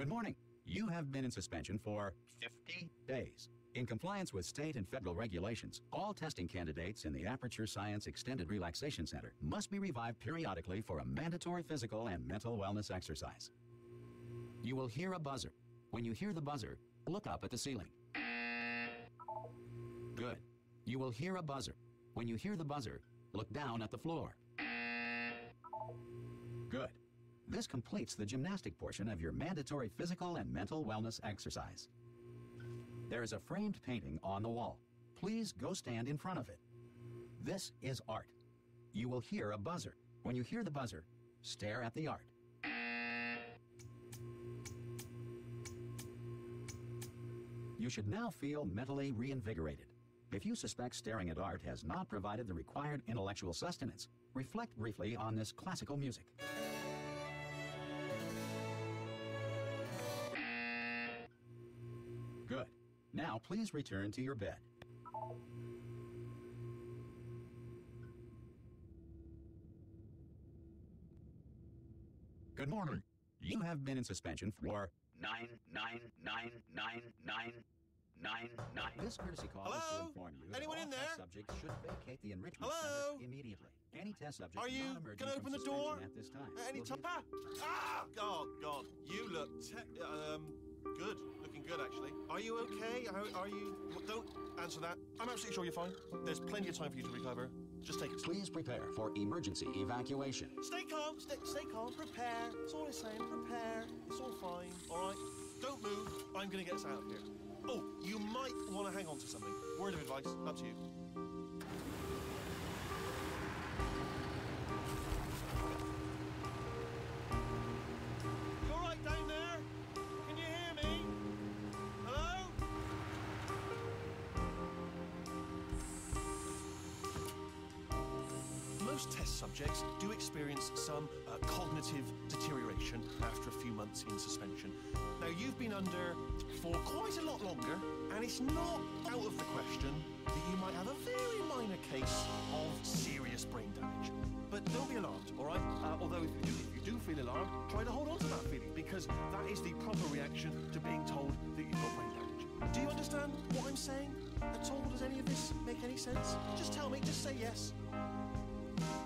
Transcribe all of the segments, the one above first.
Good morning. You have been in suspension for 50 days. In compliance with state and federal regulations, all testing candidates in the Aperture Science Extended Relaxation Center must be revived periodically for a mandatory physical and mental wellness exercise. You will hear a buzzer. When you hear the buzzer, look up at the ceiling. Good. You will hear a buzzer. When you hear the buzzer, look down at the floor. Good. This completes the gymnastic portion of your mandatory physical and mental wellness exercise. There is a framed painting on the wall. Please go stand in front of it. This is art. You will hear a buzzer. When you hear the buzzer, stare at the art. You should now feel mentally reinvigorated. If you suspect staring at art has not provided the required intellectual sustenance, reflect briefly on this classical music. Good. Now please return to your bed. Good morning. You have been in suspension for 9999999. This courtesy call is to inform you that all test subjects should vacate the enrichment center immediately. Any test subject not emerging from open the suspension door at this time. Any time? Ah! Oh, God. You look good. Looking good, actually. Are you okay? Are you... Don't answer that. I'm absolutely sure you're fine. There's plenty of time for you to recover. Just take it. Please prepare for emergency evacuation. Stay calm. Stay calm. Prepare. That's all I'm saying. Prepare. It's all fine. All right? Don't move. I'm going to get us out of here. Oh, you might want to hang on to something. Word of advice. Up to you. You all right down there? Can you hear me? Hello? Most test subjects do experience some cognitive deterioration after a few months in suspension. Now, you've been under for quite a lot longer, and it's not out of the question that you might have a very minor case of serious brain damage. But don't be alarmed, all right? Although if you do feel alarmed, try to hold on to that feeling, because that is the proper reaction to being told that you've got brain damage. Do you understand what I'm saying at all? Does any of this make any sense? Just tell me, just say yes.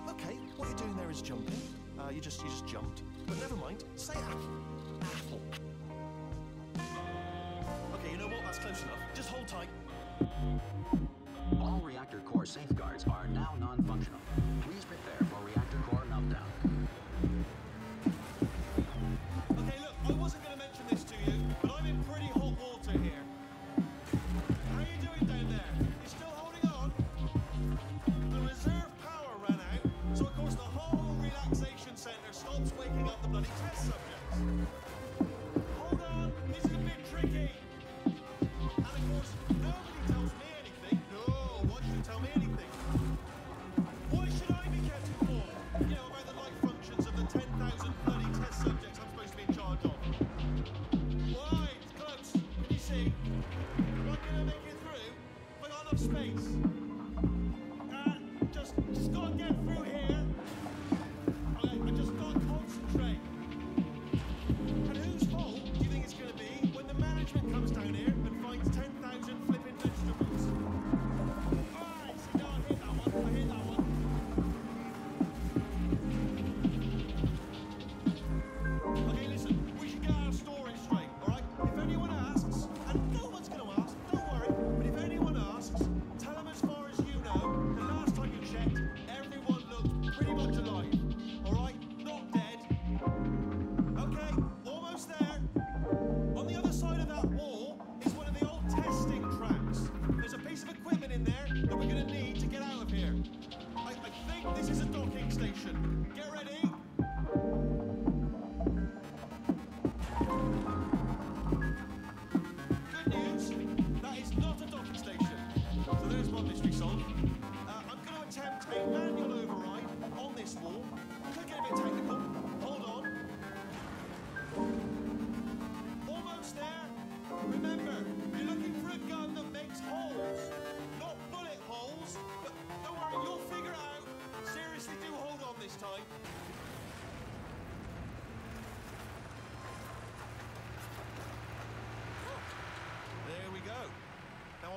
Okay, what you're doing there is jumping. You just jumped. But never mind, say apple. Apple. Okay, you know what? That's close enough. Just hold tight. All reactor core safeguards are now non-functional. Please prepare for reactor core meltdown. Okay, look, I wasn't going to mention this to you, but I'm in pretty hot water here. How are you doing down there? You still holding on? The reserve power ran out, so of course the whole relaxation centre stops waking up the bloody test subjects. Hold on, this is a bit tricky. And of course, nobody tells me anything. No, why should you tell me anything? Why should I be kept informed? You know, about the life functions of the 10,000 bloody test subjects I'm supposed to be in charge of. Why? It's close. Can you see? Am I going to make it through? Have I got enough space? Just gotta get through here. Okay, I just gotta concentrate. And whose fault do you think it's gonna be when the management comes down here and finds 10,000 flipping vegetables? Alright, so no, I hit that one. Okay, listen, we should get our story straight, alright? If anyone asks, and no one's gonna ask, don't worry, but if anyone asks, tell them as far as you know, the last time you checked, everyone looked pretty much alive, alright? Not dead. Okay, almost there. On the other side of that wall is one of the old testing tracks. There's a piece of equipment in there that we're gonna need to get out of here. I think this is a docking station. Get ready. Good news, that is not a docking station. So there's one mystery solved. I'm going to attempt a manual override on this wall. Could get a bit technical. Hold on. Almost there. Remember, you're looking for a gun that makes holes. Not bullet holes, but don't worry, you'll figure it out. Seriously, do hold on this time.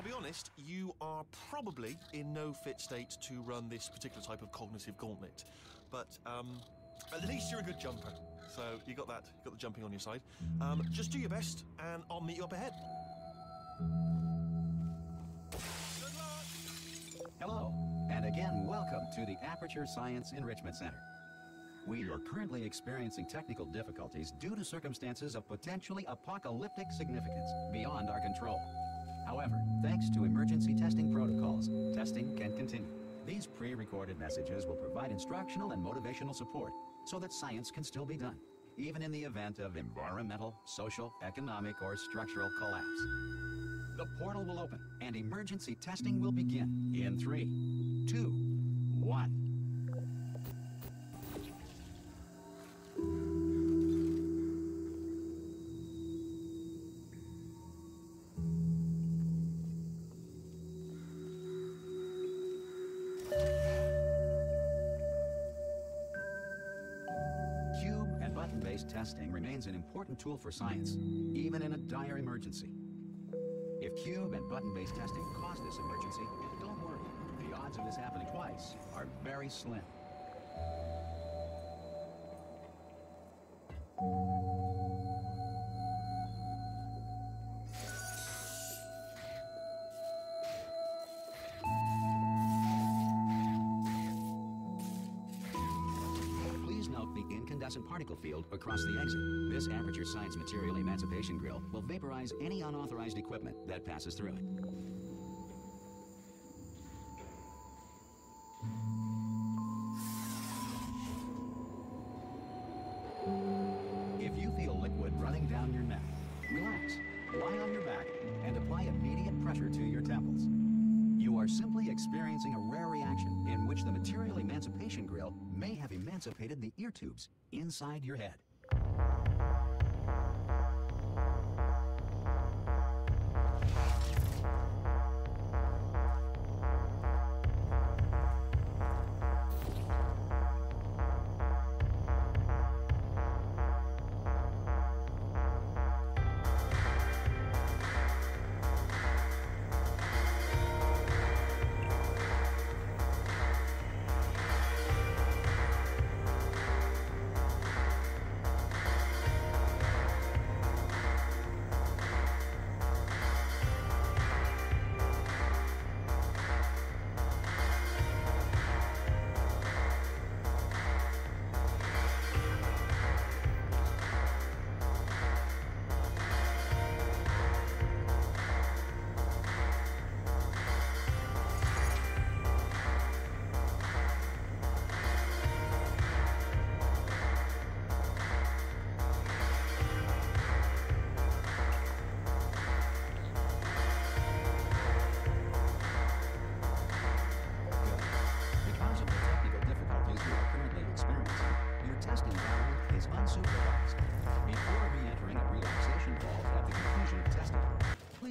be honest, you are probably in no fit state to run this particular type of cognitive gauntlet. But at least you're a good jumper. So you got that. You got the jumping on your side. Just do your best, and I'll meet you up ahead. Good luck. Hello, and again, welcome to the Aperture Science Enrichment Center. We are currently experiencing technical difficulties due to circumstances of potentially apocalyptic significance beyond our control. However, thanks to emergency testing protocols, testing can continue. These pre-recorded messages will provide instructional and motivational support so that science can still be done, even in the event of environmental, social, economic, or structural collapse. The portal will open, and emergency testing will begin in 3, 2, 1. Button-based testing remains an important tool for science, even in a dire emergency. If cube and button-based testing cause this emergency, don't worry. The odds of this happening twice are very slim. Particle field across the exit. This Aperture Science Material Emancipation Grill will vaporize any unauthorized equipment that passes through it. If you feel liquid running down your neck, relax, lie on your back, and apply immediate pressure to your temples. You are simply experiencing a rare reaction in which the Material Emancipation Grill may have emancipated the ear tubes inside your head.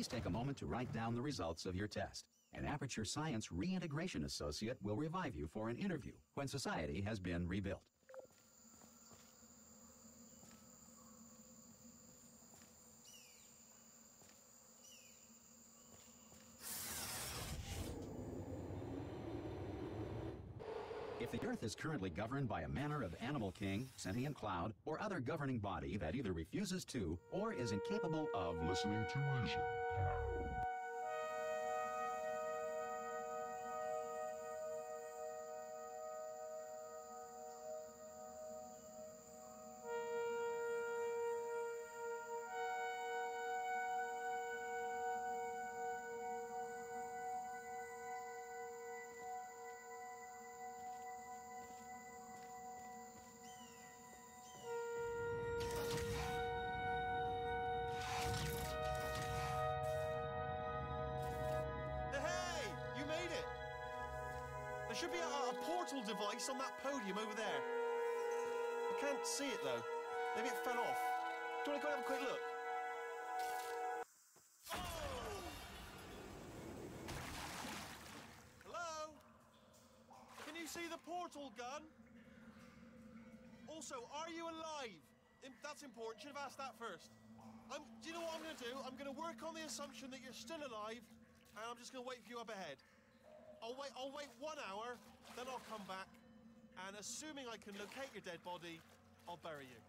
Take a moment to write down the results of your test. An Aperture Science Reintegration Associate will revive you for an interview when society has been rebuilt. If the Earth is currently governed by a manner of animal king, sentient cloud, or other governing body that either refuses to or is incapable of listening to reason, there should be a portal device on that podium over there. I can't see it though. Maybe it fell off. Do you want to go and have a quick look? Oh! Hello? Can you see the portal gun? Also, are you alive? That's important. Should have asked that first. Do you know what I'm going to do? I'm going to work on the assumption that you're still alive, and I'm just going to wait for you up ahead. I'll wait 1 hour, then I'll come back, and assuming I can locate your dead body, I'll bury you.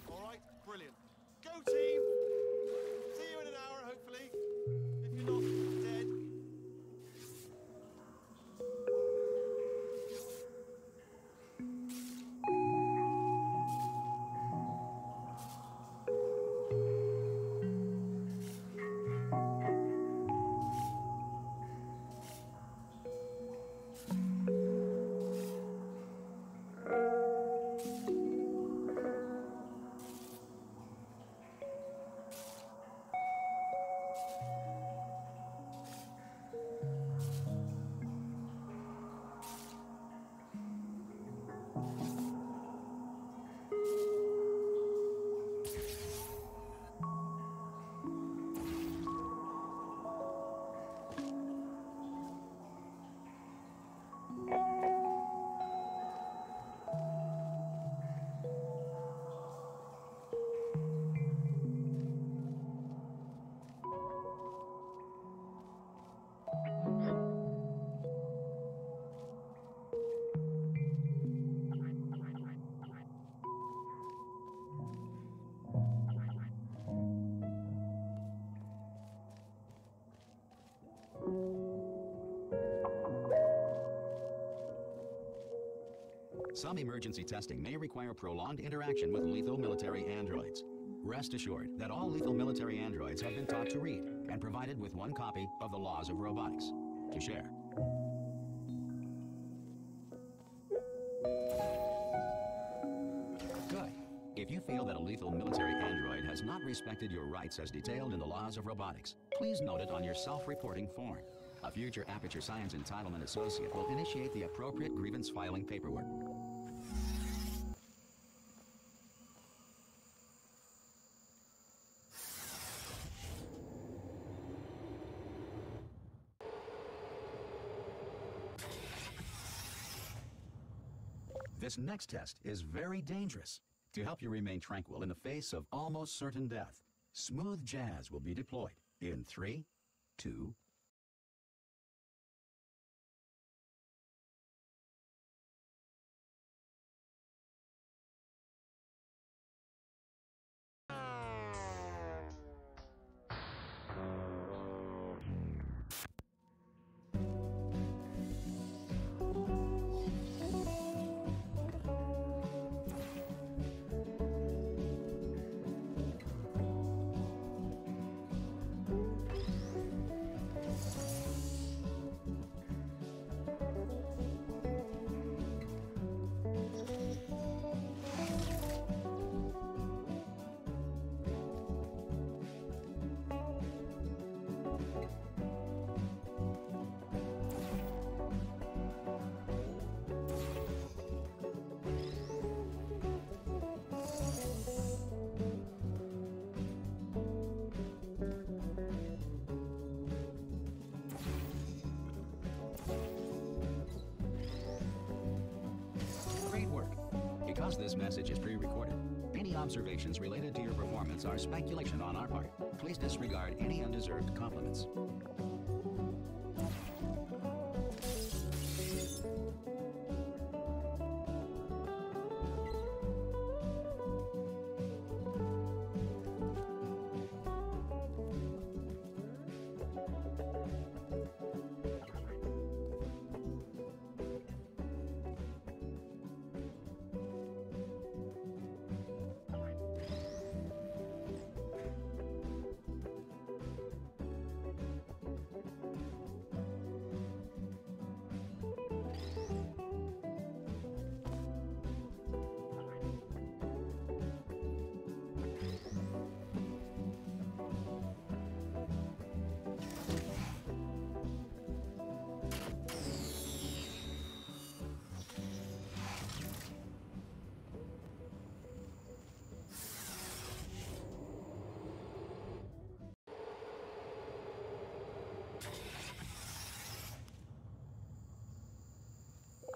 All right? Brilliant. Go team! See you in an hour, hopefully. If you're not dead. Some emergency testing may require prolonged interaction with lethal military androids. Rest assured that all lethal military androids have been taught to read and provided with one copy of the Laws of Robotics to share. Good. If you feel that a lethal military android has not respected your rights as detailed in the Laws of Robotics, please note it on your self-reporting form. A future Aperture Science Entitlement Associate will initiate the appropriate grievance filing paperwork. This next test is very dangerous. To help you remain tranquil in the face of almost certain death, smooth jazz will be deployed in 3, 2, Because this message is pre-recorded, any observations related to your performance are speculation on our part. Please disregard any undeserved compliments.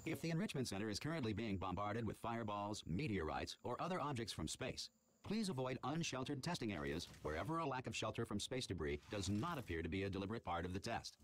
If the Enrichment Center is currently being bombarded with fireballs, meteorites, or other objects from space, Please avoid unsheltered testing areas wherever a lack of shelter from space debris does not appear to be a deliberate part of the test.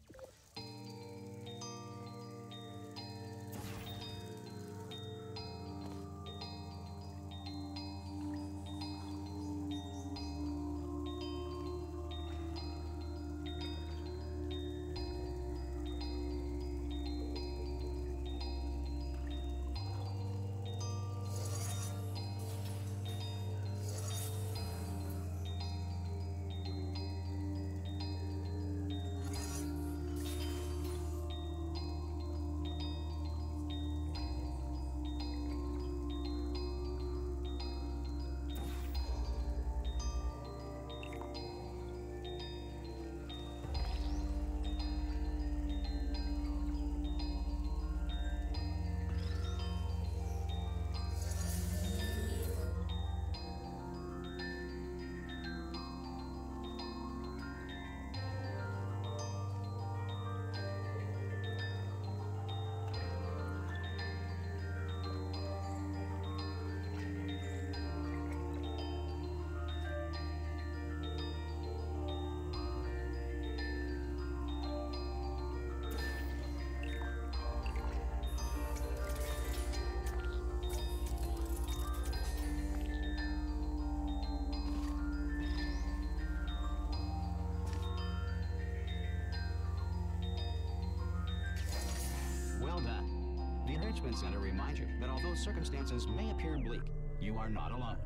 Well done. The Enrichment Center reminds you that although circumstances may appear bleak, you are not alone.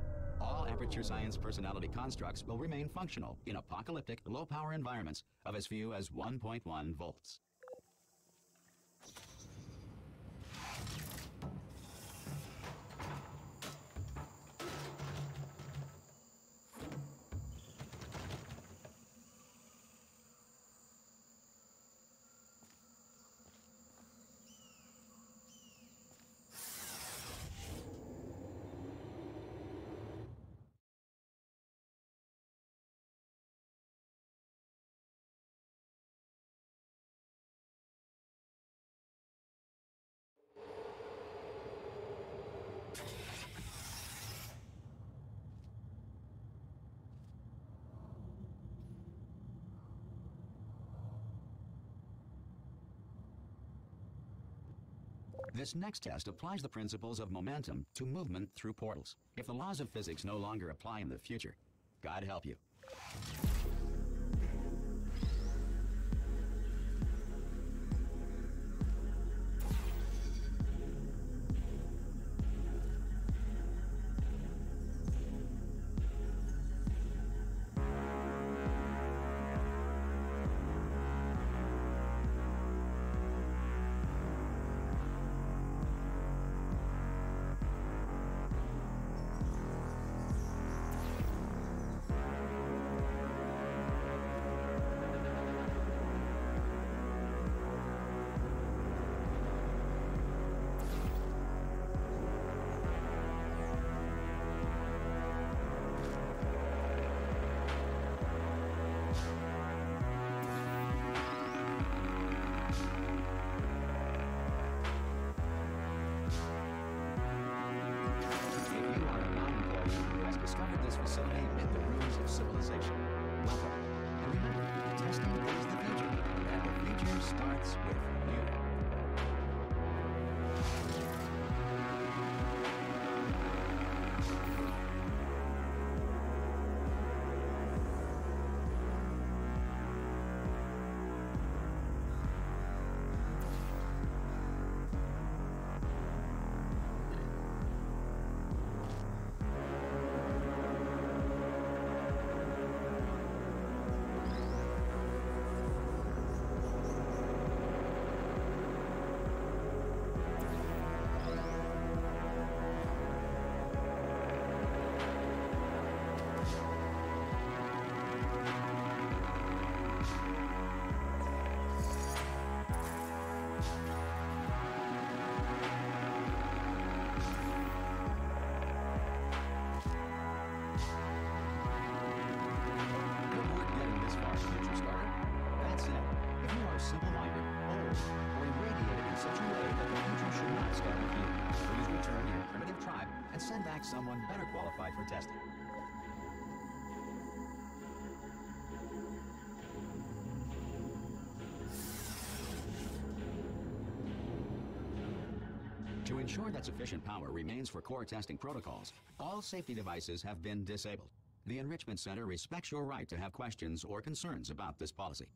All Aperture Science personality constructs will remain functional in apocalyptic, low-power environments of as few as 1.1 volts. This next test applies the principles of momentum to movement through portals. If the laws of physics no longer apply in the future, God help you. Send back someone better qualified for testing. To ensure that sufficient power remains for core testing protocols, all safety devices have been disabled. The Enrichment Center respects your right to have questions or concerns about this policy.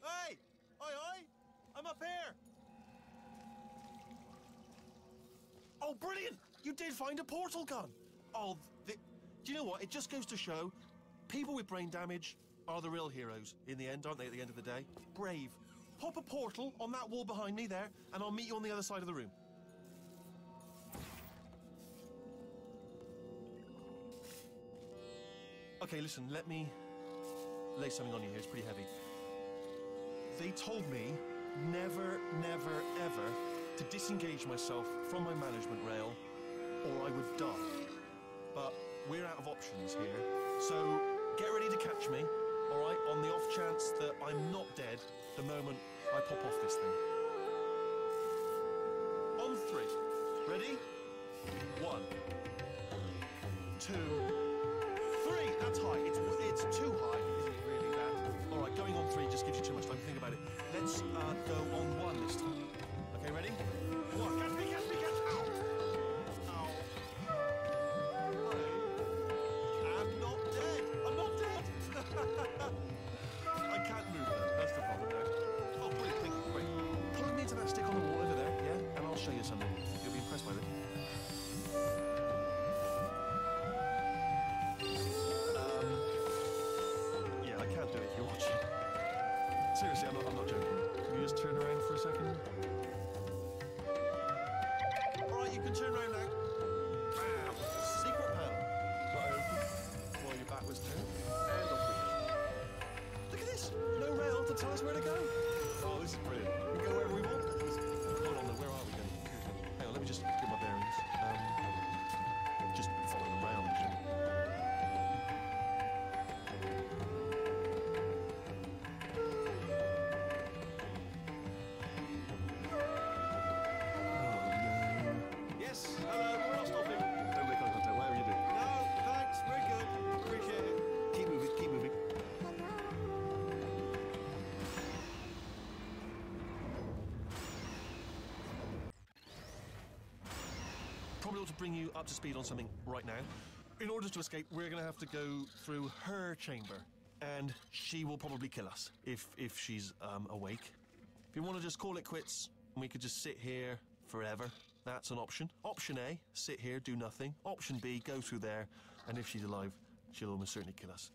Hey! Oi, oi! I'm up here! Oh, brilliant! You did find a portal gun! Oh, do you know what? It just goes to show, people with brain damage are the real heroes in the end, aren't they, at the end of the day? Brave. Pop a portal on that wall behind me there, and I'll meet you on the other side of the room. Okay, listen, let me lay something on you here. It's pretty heavy. They told me never, never, ever to disengage myself from my management rail or I would die. But we're out of options here, so get ready to catch me, all right, on the off chance that I'm not dead the moment I pop off this thing. On 3. Ready? 1, 2, 3. That's high. It's too high, isn't it really, that? All right, going on 3 just gives you too much time to think about it. Let's go on 1 this time. Okay, ready? 1. Catch me, catch me, catch me. Ow. Ow. I'm not dead. I'm not dead. I can't move though. That's the problem now. Oh, brilliant. Thank you. Great. Plug me into that stick on the wall over there, yeah? And I'll show you something. You'll be impressed by it. Yeah, I can't do it. You're watching. Seriously, I'm not joking. Can you just turn around for a second? All right, you can turn around now. Bam! Secret panel. Right open. While your back was turned. And off we go. Look at this. No rail to tell us where to go. Oh, this is brilliant. We can go wherever we want. Hold on, though. Where are we going? Hang on, let me just get my bearings. Just follow the rail, actually. Yes, hello, we're not stopping. Don't make eye contact, whatever you do. No, thanks, we're good. Appreciate it. Keep moving, keep moving. Probably ought to bring you up to speed on something right now. In order to escape, we're going to have to go through her chamber. And she will probably kill us, if she's awake. If you want to just call it quits, we could just sit here forever. That's an option. Option A, sit here, do nothing. Option B, go through there, and if she's alive, she'll almost certainly kill us.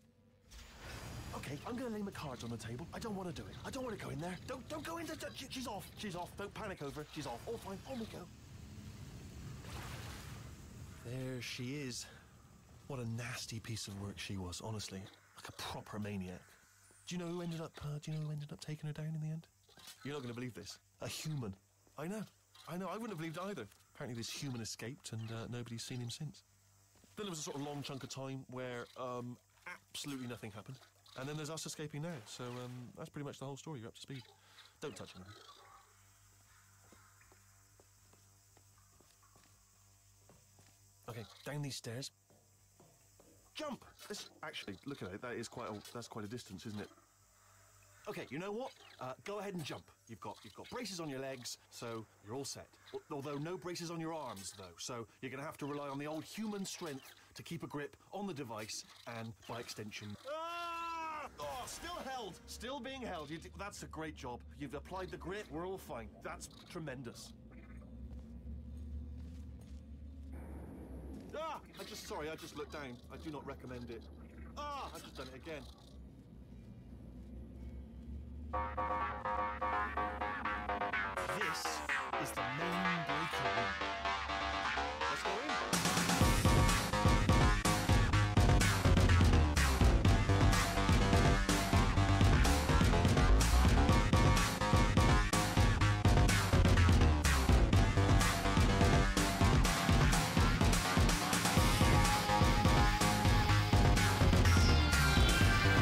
Okay, I'm going to lay my cards on the table. I don't want to do it. I don't want to go in there. Don't go in there. She's off. She's off. Don't panic over it. She's off. All fine. On we go. There she is. What a nasty piece of work she was, honestly. Like a proper maniac. Do you know who ended up taking her down in the end? You're not going to believe this. A human. I know. I wouldn't have believed either. Apparently this human escaped and nobody's seen him since. Then there was a sort of long chunk of time where absolutely nothing happened. And then there's us escaping now. So that's pretty much the whole story. You're up to speed. Don't touch anything. Okay, down these stairs. Jump! Actually, look at it. That's quite a distance, isn't it? Okay, you know what? Go ahead and jump. You've got braces on your legs, so you're all set. Although no braces on your arms, though. So you're going to have to rely on the old human strength to keep a grip on the device and, by extension... Ah! Oh, still held. Still being held. That's a great job. You've applied the grip. We're all fine. That's tremendous. Ah! Sorry, I just looked down. I do not recommend it. Ah! I've just done it again. This is the main breaker room.